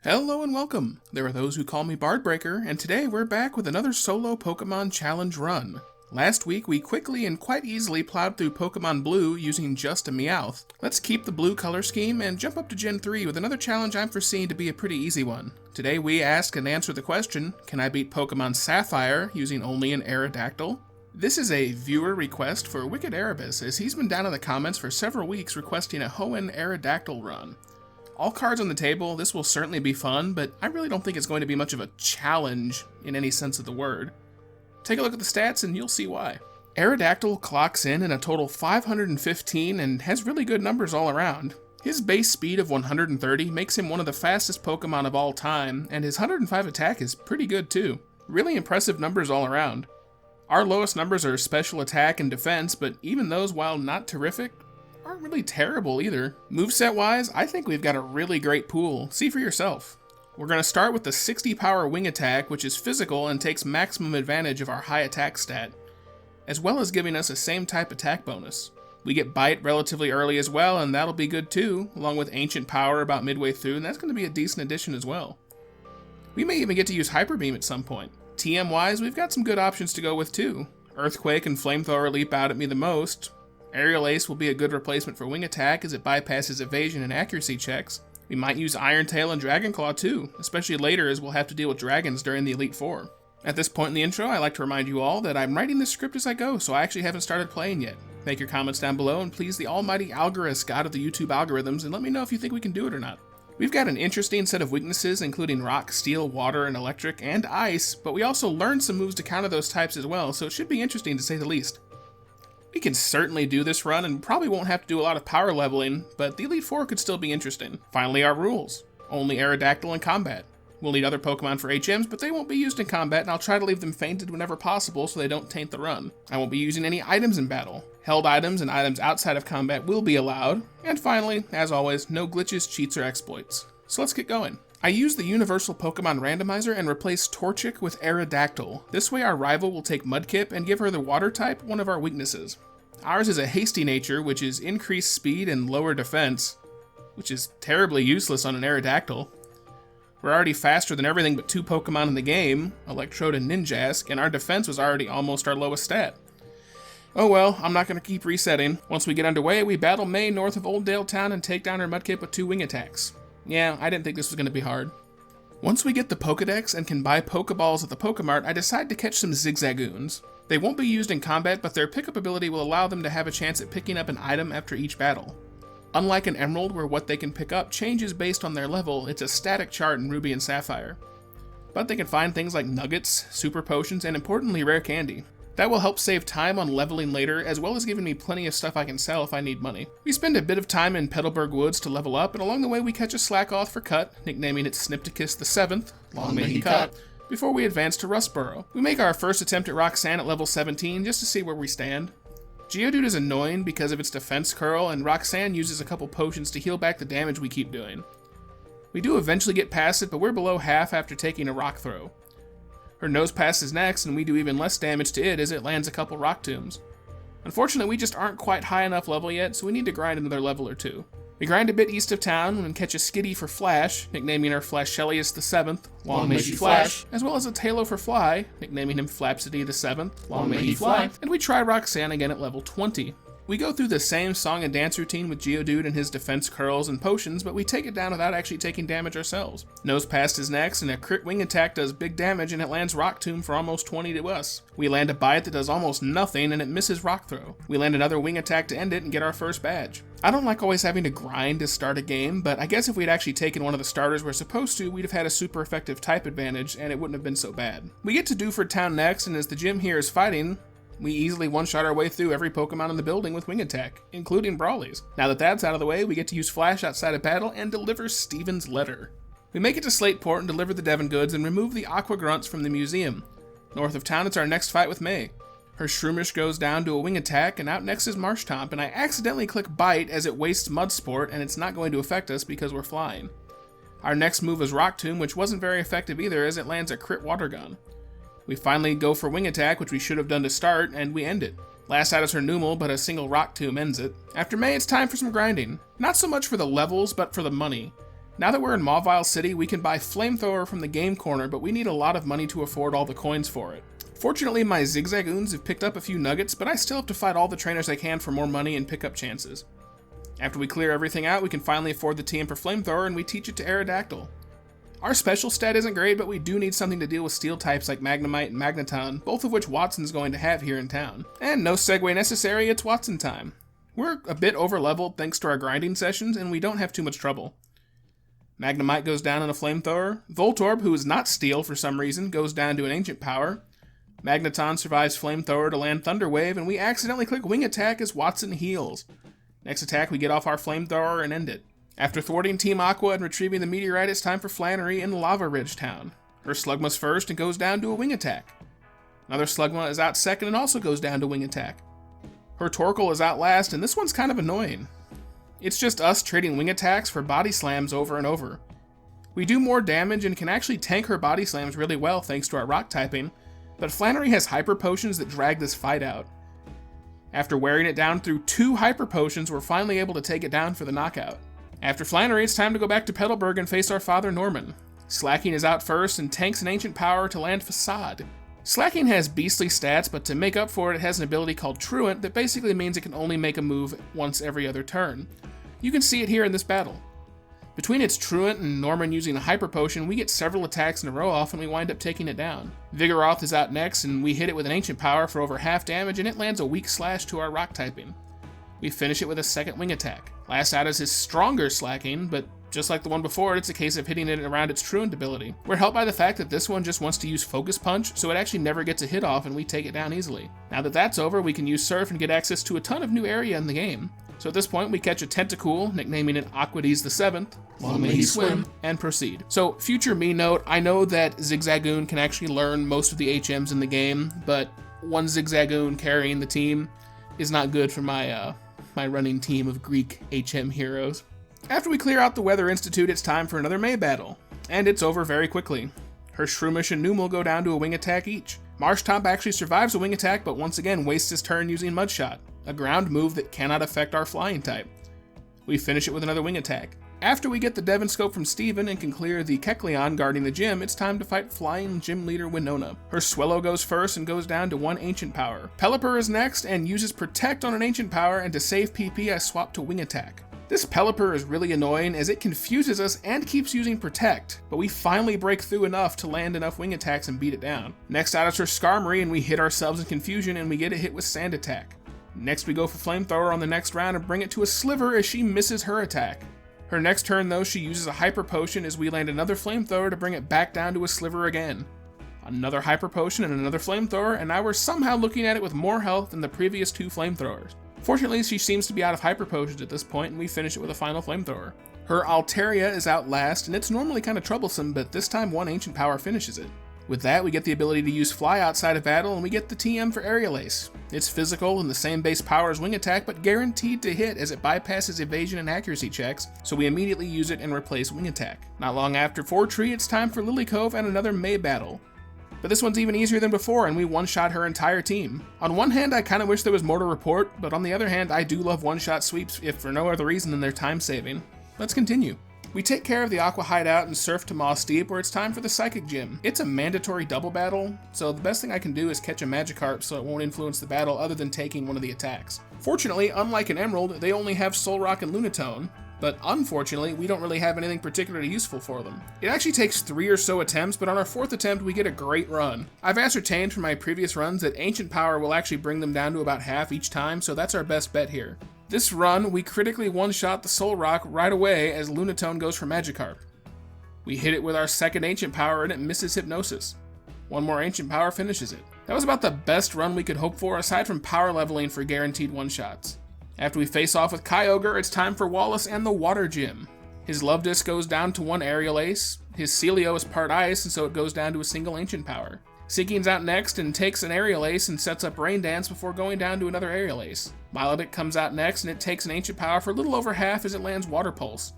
Hello and welcome! There are those who call me Bardbreaker, and today we're back with another solo Pokemon Challenge run. Last week we quickly and quite easily plowed through Pokemon Blue using just a Meowth. Let's keep the blue color scheme and jump up to Gen 3 with another challenge I'm foreseeing to be a pretty easy one. Today we ask and answer the question, can I beat Pokemon Sapphire using only an Aerodactyl? This is a viewer request for Wicked Erebus, as he's been down in the comments for several weeks requesting a Hoenn Aerodactyl run. All cards on the table, this will certainly be fun, but I really don't think it's going to be much of a challenge in any sense of the word. Take a look at the stats and you'll see why. Aerodactyl clocks in a total 515 and has really good numbers all around. His base speed of 130 makes him one of the fastest Pokemon of all time, and his 105 attack is pretty good too. Really impressive numbers all around. Our lowest numbers are special attack and defense, but even those, while not terrific, aren't really terrible either. Moveset wise, I think we've got a really great pool. See for yourself. We're going to start with the 60 power wing attack, which is physical and takes maximum advantage of our high attack stat, as well as giving us a same type attack bonus. We get bite relatively early as well, and that'll be good too, along with ancient power about midway through, and that's going to be a decent addition as well. We may even get to use Hyper Beam at some point. TM wise, we've got some good options to go with too. Earthquake and Flamethrower leap out at me the most. Aerial Ace will be a good replacement for Wing Attack as it bypasses evasion and accuracy checks. We might use Iron Tail and Dragon Claw too, especially later as we'll have to deal with dragons during the Elite Four. At this point in the intro, I like to remind you all that I'm writing this script as I go, so I actually haven't started playing yet. Make your comments down below and please the almighty Algorithms god of the YouTube algorithms and let me know if you think we can do it or not. We've got an interesting set of weaknesses including rock, steel, water, and electric, and ice, but we also learned some moves to counter those types as well, so it should be interesting to say the least. We can certainly do this run and probably won't have to do a lot of power leveling, but the Elite Four could still be interesting. Finally, our rules. Only Aerodactyl in combat. We'll need other Pokemon for HMs, but they won't be used in combat, and I'll try to leave them fainted whenever possible so they don't taint the run. I won't be using any items in battle. Held items and items outside of combat will be allowed. And finally, as always, no glitches, cheats, or exploits. So let's get going. I use the Universal Pokemon Randomizer and replace Torchic with Aerodactyl. This way our rival will take Mudkip and give her the water type, one of our weaknesses. Ours is a hasty nature, which is increased speed and lower defense, which is terribly useless on an Aerodactyl. We're already faster than everything but two Pokemon in the game, Electrode and Ninjask, and our defense was already almost our lowest stat. Oh well, I'm not going to keep resetting. Once we get underway, we battle May north of Oldale Town and take down her Mudkip with 2 wing attacks. Yeah, I didn't think this was going to be hard. Once we get the Pokedex and can buy Pokeballs at the Pokemart, I decide to catch some Zigzagoons. They won't be used in combat, but their pickup ability will allow them to have a chance at picking up an item after each battle. Unlike an Emerald, where what they can pick up changes based on their level, it's a static chart in Ruby and Sapphire. But they can find things like nuggets, super potions, and importantly, rare candy. That will help save time on leveling later, as well as giving me plenty of stuff I can sell if I need money. We spend a bit of time in Petalburg Woods to level up, and along the way we catch a Slackoth for Cut, nicknaming it Snipticus the 7th, long may he cut, before we advance to Rustboro. We make our first attempt at Roxanne at level 17 just to see where we stand. Geodude is annoying because of its defense curl, and Roxanne uses a couple potions to heal back the damage we keep doing. We do eventually get past it, but we're below half after taking a Rock Throw. Her Nosepass is next, and we do even less damage to it as it lands a couple Rock Tombs. Unfortunately, we just aren't quite high enough level yet, so we need to grind another level or two. We grind a bit east of town and catch a Skitty for Flash, nicknaming her Flashelius the 7th, long may she flash, as well as a Tailo for Fly, nicknaming him Flapsity the 7th, long may he fly, and we try Roxanne again at level 20. We go through the same song and dance routine with Geodude and his defense curls and potions, but we take it down without actually taking damage ourselves. Nosepass is next, and a crit wing attack does big damage and it lands Rock Tomb for almost 20 to us. We land a Bite that does almost nothing and it misses Rock Throw. We land another wing attack to end it and get our first badge. I don't like always having to grind to start a game, but I guess if we'd actually taken one of the starters we're supposed to, we'd have had a super effective type advantage and it wouldn't have been so bad. We get to Dewford Town next, and as the gym here is fighting, we easily one-shot our way through every Pokemon in the building with Wing Attack, including Brawlies. Now that that's out of the way, we get to use Flash outside of battle and deliver Steven's letter. We make it to Slateport and deliver the Devon goods and remove the Aqua Grunts from the museum. North of town, it's our next fight with May. Her Shroomish goes down to a Wing Attack, and out next is Marshtomp, and I accidentally click Bite as it wastes Mud Sport, and it's not going to affect us because we're flying. Our next move is Rock Tomb, which wasn't very effective either as it lands a crit Water Gun. We finally go for Wing Attack, which we should have done to start, and we end it. Last out is her Numel, but a single Rock Tomb ends it. After May, it's time for some grinding. Not so much for the levels, but for the money. Now that we're in Mauville City, we can buy Flamethrower from the game corner, but we need a lot of money to afford all the coins for it. Fortunately, my Zigzagoons have picked up a few nuggets, but I still have to fight all the trainers I can for more money and pick up chances. After we clear everything out, we can finally afford the TM for Flamethrower, and we teach it to Aerodactyl. Our special stat isn't great, but we do need something to deal with steel types like Magnemite and Magneton, both of which Watson's going to have here in town. And no segue necessary, it's Watson time. We're a bit over-leveled thanks to our grinding sessions, and we don't have too much trouble. Magnemite goes down in a Flamethrower. Voltorb, who is not steel for some reason, goes down to an Ancient Power. Magneton survives Flamethrower to land Thunder Wave, and we accidentally click Wing Attack as Watson heals. Next attack, we get off our Flamethrower and end it. After thwarting Team Aqua and retrieving the Meteorite, it's time for Flannery in Lava Ridge Town. Her Slugma's first and goes down to a Wing Attack. Another Slugma is out second and also goes down to Wing Attack. Her Torkoal is out last, and this one's kind of annoying. It's just us trading Wing Attacks for Body Slams over and over. We do more damage and can actually tank her Body Slams really well thanks to our Rock typing, but Flannery has Hyper Potions that drag this fight out. After wearing it down through 2 Hyper Potions, we're finally able to take it down for the knockout. After Flannery, it's time to go back to Petalburg and face our father Norman. Slacking is out first and tanks an Ancient Power to land Facade. Slacking has beastly stats, but to make up for it has an ability called Truant that basically means it can only make a move once every other turn. You can see it here in this battle. Between its Truant and Norman using a Hyper Potion, we get several attacks in a row off and we wind up taking it down. Vigoroth is out next and we hit it with an Ancient Power for over half damage and it lands a weak slash to our Rock typing. We finish it with a second Wing Attack. Last out is his stronger Slacking, but just like the one before, it's a case of hitting it around its Truant ability. We're helped by the fact that this one just wants to use Focus Punch, so it actually never gets a hit off and we take it down easily. Now that that's over, we can use Surf and get access to a ton of new area in the game. So at this point, we catch a Tentacool, nicknaming it Aquades the 7th, long may he swim, and proceed. So, future me note, I know that Zigzagoon can actually learn most of the HMs in the game, but one Zigzagoon carrying the team is not good for my running team of Greek HM heroes. After we clear out the Weather Institute, it's time for another May battle, and it's over very quickly. Her Shroomish and Numel go down to a Wing Attack each. Marshtomp actually survives a Wing Attack, but once again wastes his turn using Mudshot, a ground move that cannot affect our flying type. We finish it with another Wing Attack. After we get the Devon Scope from Steven and can clear the Kecleon guarding the gym, it's time to fight Flying Gym Leader Winona. Her Swellow goes first and goes down to 1 Ancient Power. Pelipper is next and uses Protect on an Ancient Power, and to save PP I swap to Wing Attack. This Pelipper is really annoying as it confuses us and keeps using Protect, but we finally break through enough to land enough Wing Attacks and beat it down. Next out is her Skarmory and we hit ourselves in confusion and we get a hit with Sand Attack. Next we go for Flamethrower on the next round and bring it to a Sliver as she misses her attack. Her next turn though, she uses a Hyper Potion as we land another Flamethrower to bring it back down to a Sliver again. Another Hyper Potion and another Flamethrower, and now we're somehow looking at it with more health than the previous 2 Flamethrowers. Fortunately, she seems to be out of Hyper Potions at this point, and we finish it with a final Flamethrower. Her Altaria is out last, and it's normally kind of troublesome, but this time 1 Ancient Power finishes it. With that, we get the ability to use Fly outside of battle, and we get the TM for Aerial Ace. It's physical and the same base power as Wing Attack, but guaranteed to hit as it bypasses evasion and accuracy checks, so we immediately use it and replace Wing Attack. Not long after Fortree, it's time for Lily Cove and another May battle. But this one's even easier than before, and we one-shot her entire team. On one hand, I kinda wish there was more to report, but on the other hand, I do love one-shot sweeps if for no other reason than their time-saving. Let's continue. We take care of the Aqua Hideout and surf to Moss Deep, where it's time for the Psychic Gym. It's a mandatory double battle, so the best thing I can do is catch a Magikarp so it won't influence the battle other than taking one of the attacks. Fortunately, unlike an Emerald, they only have Solrock and Lunatone, but unfortunately, we don't really have anything particularly useful for them. It actually takes 3 or so attempts, but on our 4th attempt, we get a great run. I've ascertained from my previous runs that Ancient Power will actually bring them down to about half each time, so that's our best bet here. This run, we critically one-shot the Solrock right away as Lunatone goes for Magikarp. We hit it with our 2nd Ancient Power and it misses Hypnosis. 1 more Ancient Power finishes it. That was about the best run we could hope for, aside from power leveling for guaranteed one-shots. After we face off with Kyogre, it's time for Wallace and the Water Gym. His Love Disc goes down to 1 Aerial Ace, his Celio is part Ice, and so it goes down to a single Ancient Power. Seeking's out next and takes an Aerial Ace and sets up Rain Dance before going down to another Aerial Ace. Milotic comes out next and it takes an Ancient Power for a little over half as it lands Water Pulse.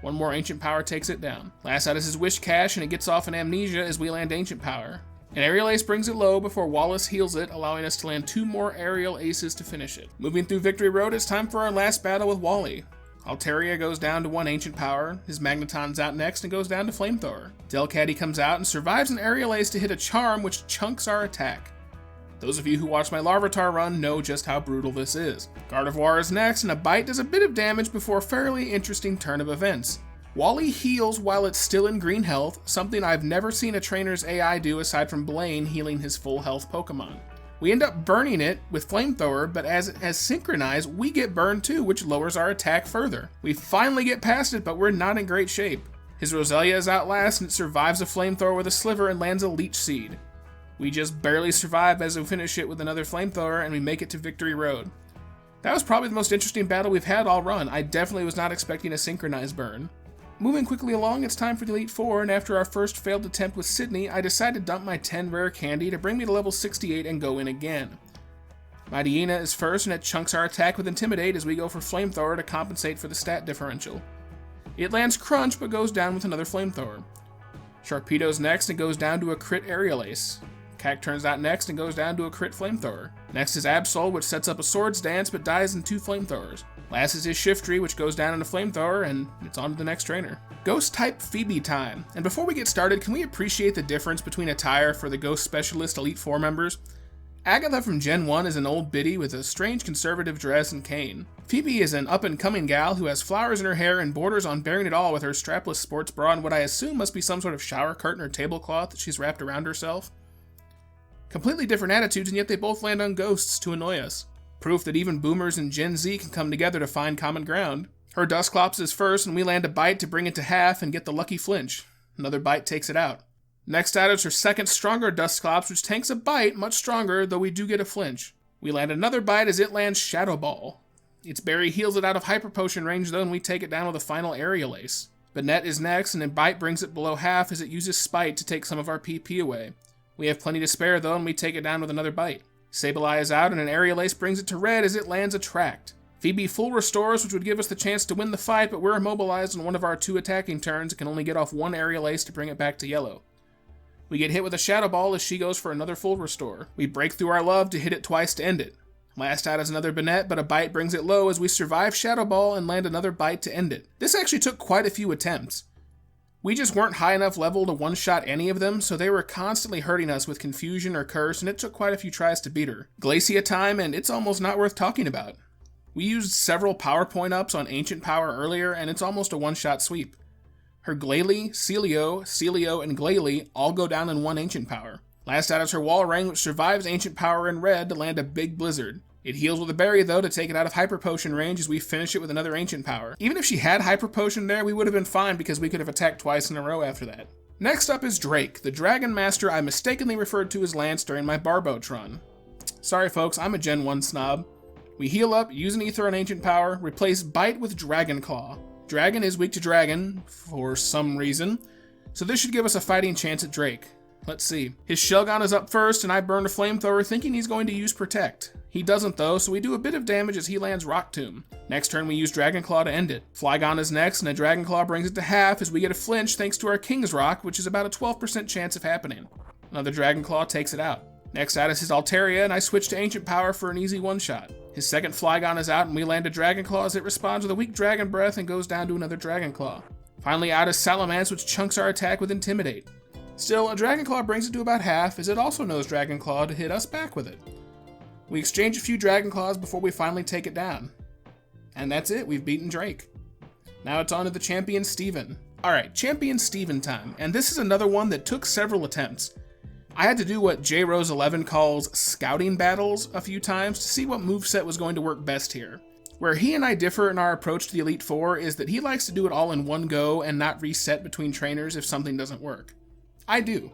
1 more Ancient Power takes it down. Last out is his Wish Cache and it gets off an Amnesia as we land Ancient Power. An Aerial Ace brings it low before Wallace heals it, allowing us to land 2 more Aerial Aces to finish it. Moving through Victory Road, it's time for our last battle with Wally. Altaria goes down to 1 Ancient Power, his Magneton's out next and goes down to Flamethrower. Delcatty comes out and survives an Aerial Ace to hit a Charm which chunks our attack. Those of you who watched my Larvitar run know just how brutal this is. Gardevoir is next, and a Bite does a bit of damage before a fairly interesting turn of events. Wally heals while it's still in green health, something I've never seen a trainer's AI do aside from Blaine healing his full health Pokemon. We end up burning it with Flamethrower, but as synchronized, we get burned too, which lowers our attack further. We finally get past it, but we're not in great shape. His Roselia is out last, and it survives a Flamethrower with a Sliver and lands a Leech Seed. We just barely survive as we finish it with another Flamethrower, and we make it to Victory Road. That was probably the most interesting battle we've had all run. I definitely was not expecting a synchronized burn. Moving quickly along, it's time for the Elite Four, and after our first failed attempt with Sydney, I decided to dump my 10 rare candy to bring me to level 68 and go in again. Mightyena is first, and it chunks our attack with Intimidate as we go for Flamethrower to compensate for the stat differential. It lands Crunch, but goes down with another Flamethrower. Sharpedo's next and goes down to a crit Aerial Ace. Cacturne's out next and goes down to a crit Flamethrower. Next is Absol, which sets up a Swords Dance but dies in 2 Flamethrowers. Last is his Shiftry, which goes down in a Flamethrower, and it's on to the next trainer. Ghost-type Phoebe time. And before we get started, can we appreciate the difference between attire for the Ghost Specialist Elite Four members? Agatha from Gen 1 is an old biddy with a strange conservative dress and cane. Phoebe is an up-and-coming gal who has flowers in her hair and borders on bearing it all with her strapless sports bra and what I assume must be some sort of shower curtain or tablecloth that she's wrapped around herself. Completely different attitudes, and yet they both land on ghosts to annoy us. Proof that even boomers and Gen Z can come together to find common ground. Her Dusclops is first, and we land a Bite to bring it to half and get the lucky flinch. Another Bite takes it out. Next out is her second stronger Dusclops, which tanks a Bite, much stronger, though we do get a flinch. We land another Bite as it lands Shadow Ball. Its berry heals it out of Hyper Potion range though, and we take it down with a final Aerial Ace. Banette is next, and a Bite brings it below half as it uses Spite to take some of our PP away. We have plenty to spare though, and we take it down with another Bite. Sableye is out, and an Aerial Ace brings it to red as it lands Attract. Phoebe full restores, which would give us the chance to win the fight, but we're immobilized on one of our 2 attacking turns and can only get off 1 Aerial Ace to bring it back to yellow. We get hit with a Shadow Ball as she goes for another full restore. We break through our love to hit it twice to end it. Last out is another Banette, but a Bite brings it low as we survive Shadow Ball and land another Bite to end it. This actually took quite a few attempts. We just weren't high enough level to one-shot any of them, so they were constantly hurting us with Confusion or Curse, and it took quite a few tries to beat her. Glacia time, and it's almost not worth talking about. We used several PowerPoint ups on Ancient Power earlier, and it's almost a one-shot sweep. Her Glalie, Celio, and Glalie all go down in 1 Ancient Power. Last out is her Walrein, which survives Ancient Power in red to land a big Blizzard. It heals with a berry though to take it out of Hyper Potion range as we finish it with another Ancient Power. Even if she had Hyper Potion there, we would have been fine because we could have attacked twice in a row after that. Next up is Drake, the Dragon Master I mistakenly referred to as Lance during my Barboat run. Sorry folks, I'm a Gen 1 snob. We heal up, use an Ether on Ancient Power, replace Bite with Dragon Claw. Dragon is weak to Dragon, for some reason, so this should give us a fighting chance at Drake. Let's see. His Shelgon is up first, and I burn a Flamethrower thinking he's going to use Protect. He doesn't though, so we do a bit of damage as he lands Rock Tomb. Next turn we use Dragon Claw to end it. Flygon is next, and a Dragon Claw brings it to half as we get a flinch thanks to our King's Rock, which is about a 12% chance of happening. Another Dragon Claw takes it out. Next out is his Altaria, and I switch to Ancient Power for an easy one-shot. His second Flygon is out, and we land a Dragon Claw as it responds with a weak Dragon Breath and goes down to another Dragon Claw. Finally out is Salamence, which chunks our attack with Intimidate. Still, a Dragon Claw brings it to about half, as it also knows Dragon Claw to hit us back with it. We exchange a few Dragon Claws before we finally take it down. And that's it, we've beaten Drake. Now it's on to the Champion Steven. Alright, Champion Steven time, and this is another one that took several attempts. I had to do what JRose11 calls scouting battles a few times to see what moveset was going to work best here. Where he and I differ in our approach to the Elite Four is that he likes to do it all in one go and not reset between trainers if something doesn't work. I do.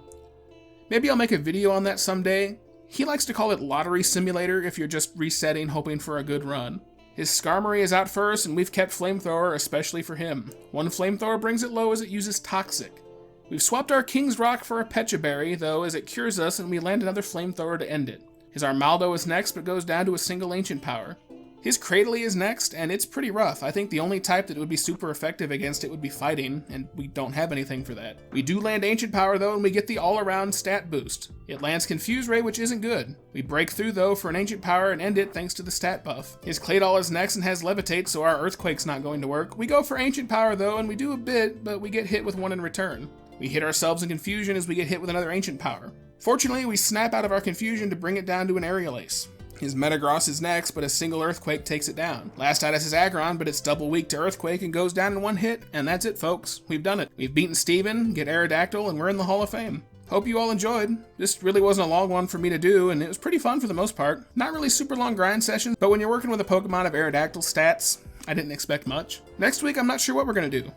Maybe I'll make a video on that someday. He likes to call it Lottery Simulator if you're just resetting hoping for a good run. His Skarmory is out first, and we've kept Flamethrower especially for him. One Flamethrower brings it low as it uses Toxic. We've swapped our King's Rock for a Pecha Berry, though, as it cures us and we land another Flamethrower to end it. His Armaldo is next, but goes down to a single Ancient Power. His Cradily is next, and it's pretty rough. I think the only type that would be super effective against it would be Fighting, and we don't have anything for that. We do land Ancient Power though, and we get the all-around stat boost. It lands Confuse Ray, which isn't good. We break through though for an Ancient Power and end it thanks to the stat buff. His Claydol is next and has Levitate, so our Earthquake's not going to work. We go for Ancient Power though, and we do a bit, but we get hit with one in return. We hit ourselves in Confusion as we get hit with another Ancient Power. Fortunately, we snap out of our Confusion to bring it down to an Aerial Ace. His Metagross is next, but a single Earthquake takes it down. Last Titus is Aggron, but it's double weak to Earthquake and goes down in one hit, and that's it, folks. We've done it. We've beaten Steven, get Aerodactyl, and we're in the Hall of Fame. Hope you all enjoyed. This really wasn't a long one for me to do, and it was pretty fun for the most part. Not really super long grind sessions, but when you're working with a Pokemon of Aerodactyl stats, I didn't expect much. Next week, I'm not sure what we're going to do.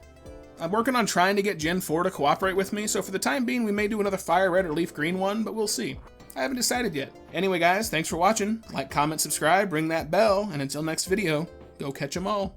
I'm working on trying to get Gen 4 to cooperate with me, so for the time being, we may do another Fire Red or Leaf Green one, but we'll see. I haven't decided yet. Anyway guys, thanks for watching. Like, comment, subscribe, ring that bell, and until next video, go catch 'em all.